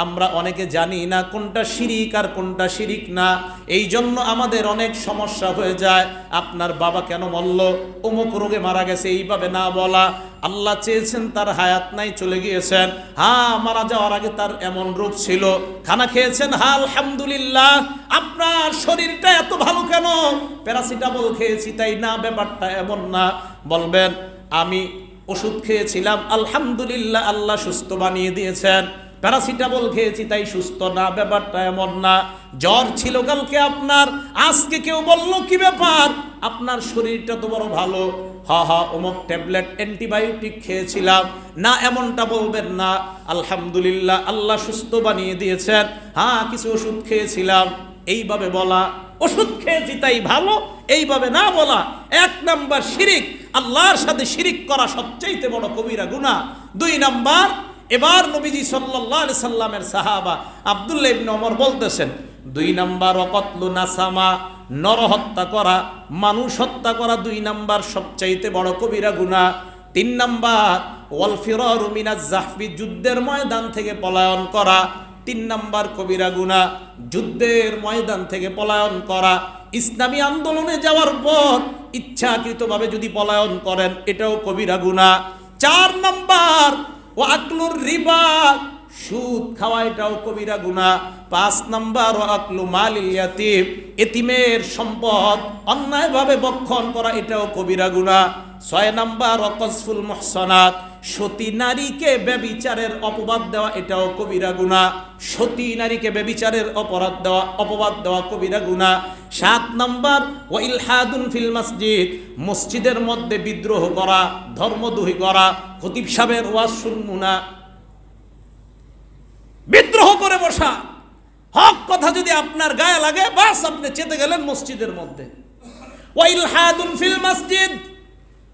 আমরা অনেকে জানি না কোনটা শিরিক আর কোনটা শিরিক না, এই জন্য আমাদের অনেক সমস্যা হয়ে যায়। আপনার বাবা কেন মরল, অমুক রোগে মারা গেছে, এইভাবে না বলা। আল্লাহ চেয়েছেন তার হায়াত নাই, চলে গিয়েছেন। হ্যাঁ, মারা যাওয়ার আগে তার এমন রোগ ছিল, খানা খেয়েছেন, হ্যাঁ আলহামদুলিল্লাহ। আপনার শরীরটা এত ভালো কেন, প্যারাসিটামল খেয়েছি তাই না, ব্যাপারটা এমন না। বলবেন আমি ওষুধ খেয়েছিলাম, আলহামদুলিল্লাহ আল্লাহ সুস্থ বানিয়ে দিয়েছেন। প্যারাসিটামল খেয়েছি তাই সুস্থ না, ব্যাপারটা এমন না। জ্বর ছিল কালকে আপনার, আজকে কেউ বলল কি ব্যাপার, আপনার শরীরটা তো বড় ভালো, অমুক ট্যাবলেট অ্যান্টিবায়োটিক খেয়েছিলাম না, এমনটা বলবেন না। আলহামদুলিল্লাহ আল্লাহ সুস্থ বানিয়ে দিয়েছেন, হ্যাঁ কিছু ওষুধ খেয়েছিলাম, এইভাবে বলা। ওষুধ খেয়েছি তাই ভালো, এইভাবে না বলা এক নাম্বার শিরিক। আল্লাহর সাথে শিরিক করা সবচেয়ে বড় কবিরা গুনাহ। 2 নাম্বার, এবার নবীজি সাল্লাল্লাহু আলাইহি সাল্লামের সাহাবা আব্দুল্লাহ ইবনে ওমর বলতেছেন, 2 নাম্বার ওয়াকতলু নাসামা, নরহত্যা করা, মানুষ হত্যা করা 2 নাম্বার সবচাইতে বড় কবিরা গুনাহ। 3 নাম্বার ওয়াল ফিরারু মিনাজ জাহফি, যুদ্ধের ময়দান থেকে পলায়ন করা 3 নাম্বার কবিরা গুনাহ। যুদ্ধের ময়দান থেকে পলায়ন করা, ইসলামী আন্দোলনে যাওয়ার পর ইচ্ছাকৃতভাবে যদি পলায়ন করেন এটাও কবিরা গুনাহ। 4 নাম্বার ও আকলুর রিবা, সুদ খাওয়া, এটাও কবিরা গুনাহ। 5 নাম্বার ও আকলু মালিল ইয়াতীম, এতিমের সম্পদ অন্যায়ভাবে ভক্ষণ করা, এটাও কবিরা গুনাহ। 6 নাম্বার ও কযফুল মুহসানাত, সতী নারীকে ব্যভিচারের অপবাদ দেওয়া, এটাও কবিরা গুনাহ। সতী নারীকে ব্যভিচারের অপবাদ দেওয়া কবিরা গুনাহ। 7 নাম্বার ওয়া ইলহাদুন ফিল মসজিদ, মসজিদের মধ্যে বিদ্রোহ করা, ধর্মদ্রোহী করা, খতিব সাহেবের ওয়াজ শুনবো না, বিদ্রোহ করে বসা। হক কথা যদি আপনার গায়ে লাগে, বাস আপনি চেতে গেলেন মসজিদের মধ্যে। ওয়া ইলহাদুন ফিল মসজিদ,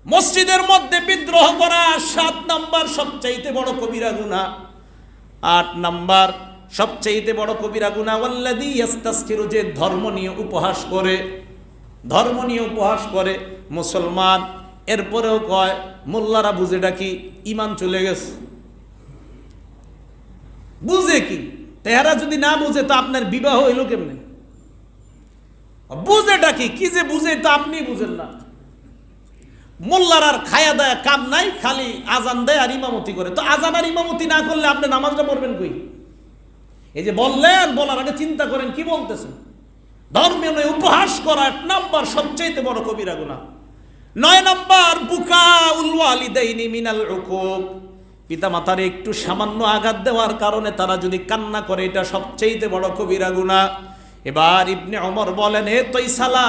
মসজিদের মধ্যে বিদ্রোহ করা 7 নাম্বার সবচাইতে বড় কবিরা গুনাহ। 8 নাম্বার সবচাইতে বড় কবিরা গুনাহ ওয়াল্লাযী ইস্তাসখিরু, যে ধর্ম নিয়ে উপহাস করে, ধর্ম নিয়ে উপহাস করে মুসলমান, এরপরেও কয় মোল্লারা বুঝেটা কি, ঈমান চলে গেছে। বুঝে কি? তেহারা যদি না বুঝে তো আপনার বিবাহ হইল কেমনে? বুঝেটা কি, কি যে বুঝে তা আপনি বুঝেন না। মোল্লার আর খায়া দেয় কাম নাই, খালি আজান দেয় আর ইমামতি করে। তো আজান আর ইমামতি না করলে আপনি নামাজটা পড়বেন কই? এই যে বললেন, বলার আগে চিন্তা করেন কি বলতেছেন। ধর্মীয় নয় উপহাস করা 8 নাম্বার সবচেয়ে বড় কবিরা গুনাহ। 9 নাম্বার বুকাউল ওয়ালিদাইনি মিনাল উকুক, পিতা মাতার একটু সামান্য আঘাত দেওয়ার কারণে তারা যদি কান্না করে, এটা সবচেয়ে বড় কবিরা গুনাহ। এবার ইবনে ওমর বলেন, হে তৈসালা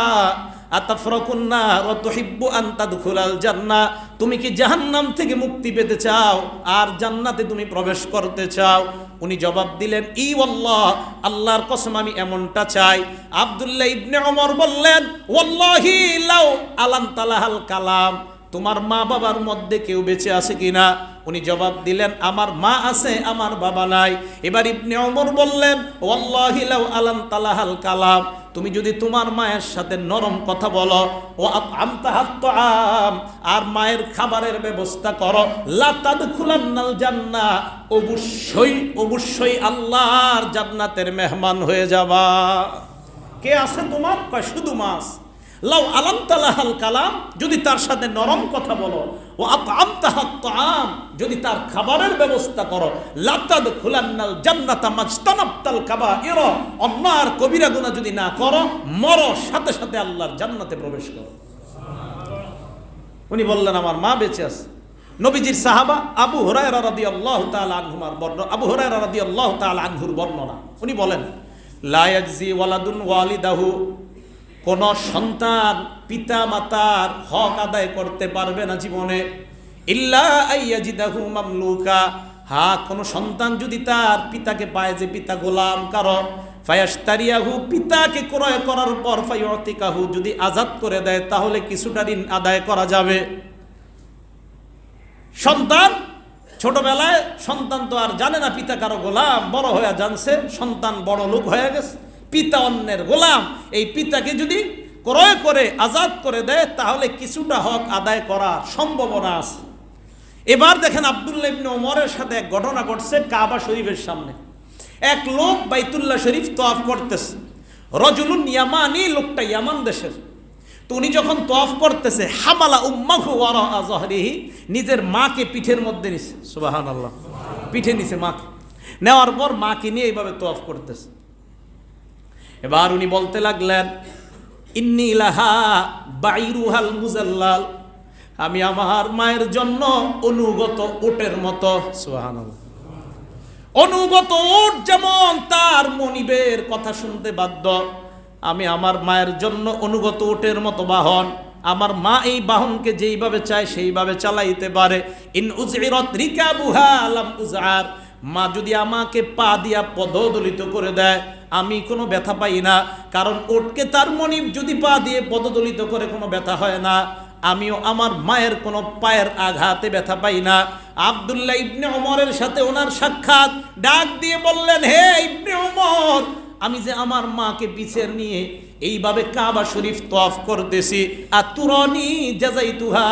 আতাফরাকুন নার ওয়া তুহিব্বু আন তাদখুলাল জান্নাহ, তুমি কি জাহান্নাম থেকে মুক্তি পেতে চাও আর জান্নাতে তুমি প্রবেশ করতে চাও? উনি জবাব দিলেন, ই ওয়াল্লাহ, আল্লাহর কসম আমি এমনটা চাই। আব্দুল্লাহ ইবনে ওমর বললেন, ওয়াল্লাহি লাউ আলানতালাহাল কালাম, তোমার মা বাবার মধ্যে কেউ বেঁচে আছে কিনা? উনি জবাব দিলেন, আমার মা আছে, আমার বাবা নাই। এবার ইবনে ওমর বললেন, ওয়াল্লাহি লাউ আলানতালাহাল কালাম, তুমি যদি তোমার মায়ের সাথে নরম কথা বলো, ও আমতাহাত তাআম, আর মায়ের খাবারের ব্যবস্থা করো, লা তাদখুলান্নাল জান্নাহ, অবশ্যই অবশ্যই আল্লাহর জান্নাতের মেহমান হয়ে যাবা। কে আছে তোমার? কয় শুধু মাছ। লাউ আলামতালাহাল কালাম, যদি তার সাথে নরম কথা বলো, ও আমতাহাত তাআম, যদি তার খাবারের ব্যবস্থা করো, লা তাদখুলান্নাল জান্নাতা মাজতানাবতাল কাবাইর, অন্যায় কবিরা গুনাহ যদি না করো, মরো, সাথে সাথে আল্লাহর জান্নাতে প্রবেশ করো। উনি বললেন আমার মা বেঁচে আছে। নবীজির সাহাবা আবু হুরায়রা রাদিয়াল্লাহু তাআলা আনহুমার বর্ণনা, আবু হুরায়রা রাদিয়াল্লাহু তাআলা আনহুর বর্ণনা, উনি বলেন, লা ইয়াজজি ওয়ালাদুন ওয়ালিদাহু, কোন সন্তান পিতা মাতার হক আদায় করতে পারবে না জীবনে, ইল্লা আইয়াজিদাহু মামলুকা, হ্যাঁ কোন সন্তান যদি তার পিতাকে পায় যে পিতা গোলাম কারো, ফায়াশতারিয়াহু, পিতাকে ক্রয় করার পর ফায়ুতিকাহু, যদি আজাদ করে দেয় তাহলে কিছুটা ঋণ আদায় করা যাবে। সন্তান ছোটবেলায়, সন্তান তো আর জানে না পিতা কারো গোলাম, বড় হয়ে জানছে সন্তান বড় লোক হয়ে গেছে, পিতা অন্যের গোলাম, এই পিতাকে যদি ক্রয় করে আজাদ করে দেয় তাহলে কিছুটা হক আদায় করার সম্ভাবনা আছে। এবার দেখেন আব্দুল্লাহ ইবনে ওমরের সাথে এক ঘটনা ঘটছে কাবা শরীফের সামনে। এক লোক বাইতুল্লাহ শরীফ তওয়াফ করতেছে, রজুলুন ইয়ামানি, লোকটা ইয়ামান দেশের। তো উনি যখন তওয়াফ করতেছে, হামালা উম্মাহু ওয়ারা যাহরিহি, নিজের মাকে পিঠের মধ্যে নিছে, সুবহানাল্লাহ, পিঠে নিছে মাকে, নেওয়ার পর মাকে নিয়ে এইভাবে তওয়াফ করতেছে। এবার উনি বলতে লাগলেন, ইন্নী লাহা বাইরুহাল মুজাল্লাল, আমি আমার মায়ের জন্য অনুগত উটের মতো, সুবহানাল্লাহ, অনুগত উট যেমন তার মনিবের কথা শুনতে বাধ্য, আমি আমার মায়ের জন্য অনুগত উটের মতো বাহন। আমার মা এই বাহনকে যেইভাবে চায় সেইভাবে চালাইতে পারে। ইন উজইরাত রিকাবুহা লাম উজআর, মা যদি আমাকে পা দিয়া পদদলিত করে দেয় আমি কোনো ব্যথা পাই না, কারণ উটকে তার মনিব যদি পা দিয়ে পদদলিত করে কোনো ব্যথা হয় না, আমিও আমার মায়ের কোনো পায়ের আঘাতে ব্যথা পাই না। আব্দুল্লাহ ইবনে ওমরের সাথে ওনার সাক্ষাৎ, ডাক দিয়ে বললেন, হে ইবনে ওমর, আমি যে আমার মাকে পিছে নিয়ে এইভাবে কাবা শরীফ তওয়াফ করতেছি, আতুরানি জাযাইতুহা,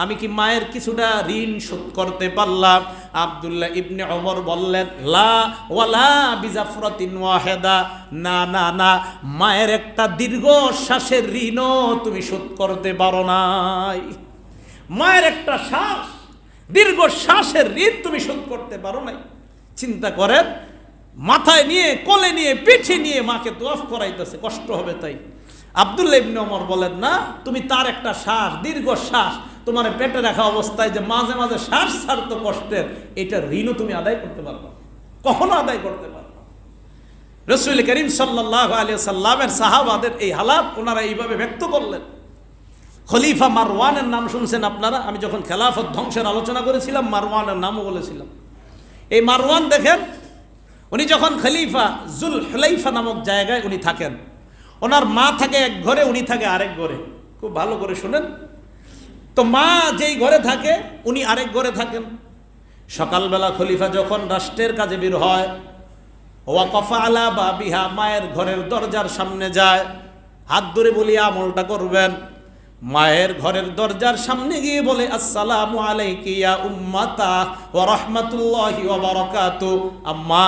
আমি কি মায়ের কিছুটা ঋণ শোধ করতে পারলাম? আব্দুল্লাহ ইবনে ওমর বললেন, লা ওয়ালা বিজাফরাতিন ওয়াহিদা, না না না, মায়ের একটা দীর্ঘ শ্বাসের ঋণও তুমি শোধ করতে পারো নাই। মায়ের একটা শ্বাস, দীর্ঘ শ্বাসের ঋণ তুমি শোধ করতে পারো নাই। চিন্তা করেন, মাথায় নিয়ে, কোলে নিয়ে, পিঠে নিয়ে মাকে তওয়াফ করাইতেছে, কষ্ট হবে তাই। আব্দুল্লাহ ইবনে ওমর বলেন, না, তুমি তার একটা শ্বাস, দীর্ঘ শ্বাস তোমার পেটে রাখা অবস্থায় যে মাঝে মাঝে শ্বাস ছাড়তো কষ্টের, এটা ঋণও তুমি আদায় করতে পারবে, কখনো আদায় করতে পারবে। রাসূল করিম সাল্লাল্লাহু আলাইহি সাল্লামের সাহাবাদের এই হালাত ওনারা এইভাবে ব্যক্ত করলেন। খলিফা মারওয়ানের নাম শুনছেন আপনারা, আমি যখন খেলাফত ধ্বংসের আলোচনা করেছিলাম মারওয়ানের নামও বলেছিলাম। এই মারওয়ান দেখেন, উনি যখন খলিফা, জুল হুলাইফা নামক জায়গায় উনি থাকেন, ওনার মা থাকে এক ঘরে, উনি থাকে আরেক ঘরে। খুব ভালো করে শুনেন, তো মা যেই ঘরে থাকে উনি আরেক ঘরে থাকেন। সকালবেলা খলিফা যখন রাষ্ট্রের কাজে বের হয়, ওয়াকাফা আলা বাবিহা, মায়ের ঘরের দরজার সামনে যায়, হাত ধরে বলি আমলটা করবেন। মায়ের ঘরের দরজার সামনে গিয়ে বলে, আসসালামু আলাইকি ইয়া উম্মাতা ওয়া রাহমাতুল্লাহি ওয়া বারাকাতুহু, আম্মা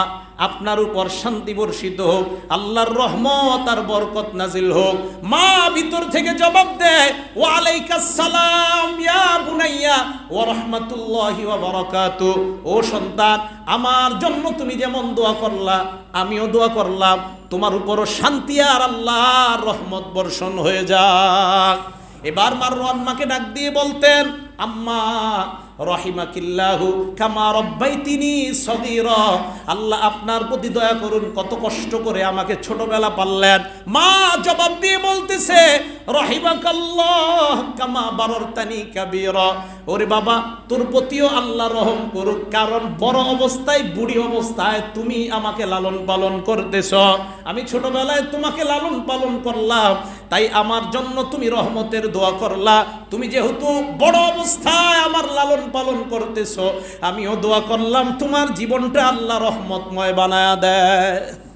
আপনার উপর শান্তি বর্ষিত হোক, আল্লাহর রহমত আর বরকত নাজিল হোক। মা ভিতর থেকে জবাব দেয়, ওয়া আলাইকাস সালাম ইয়া বুনাইয়া ওয়া রাহমাতুল্লাহি ওয়া বারাকাতুহু, ও সন্তান, আমার জন্য তুমি যেমন দোয়া করলা আমিও দোয়া করলাম, তোমার উপরও শান্তি আর আল্লাহর রহমত বর্ষণ হয়ে যাক। এবার মারওয়ান মাকে ডাক দিয়ে বলতেন, আম্মা রহিমাকিল্লাহু কামা রব্বাইতিনি সগীরা, আল্লাহ আপনার প্রতি দয়া করুন, কত কষ্ট করে আমাকে ছোটবেলা পাললেন। মা জবাব দিয়ে বলতেছে, রহিমাকাল্লাহ কামা বাররতানি কাবীরা, ওরে বাবা তোর প্রতিও আল্লাহ রহম করুক, কারণ বড় অবস্থায়, বুড়ি অবস্থায় তুমি আমাকে লালন পালন করতেছ, আমি ছোটবেলায় তোমাকে লালন পালন করলাম, তাই আমার জন্য তুমি রহমতের দোয়া করলা। তুমি যেহেতু বড় অবস্থায় আমার লালন পালন করতেছ, আমিও দোয়া করলাম তোমার জীবনটা আল্লাহ রহমতময় বানায়া দেয়।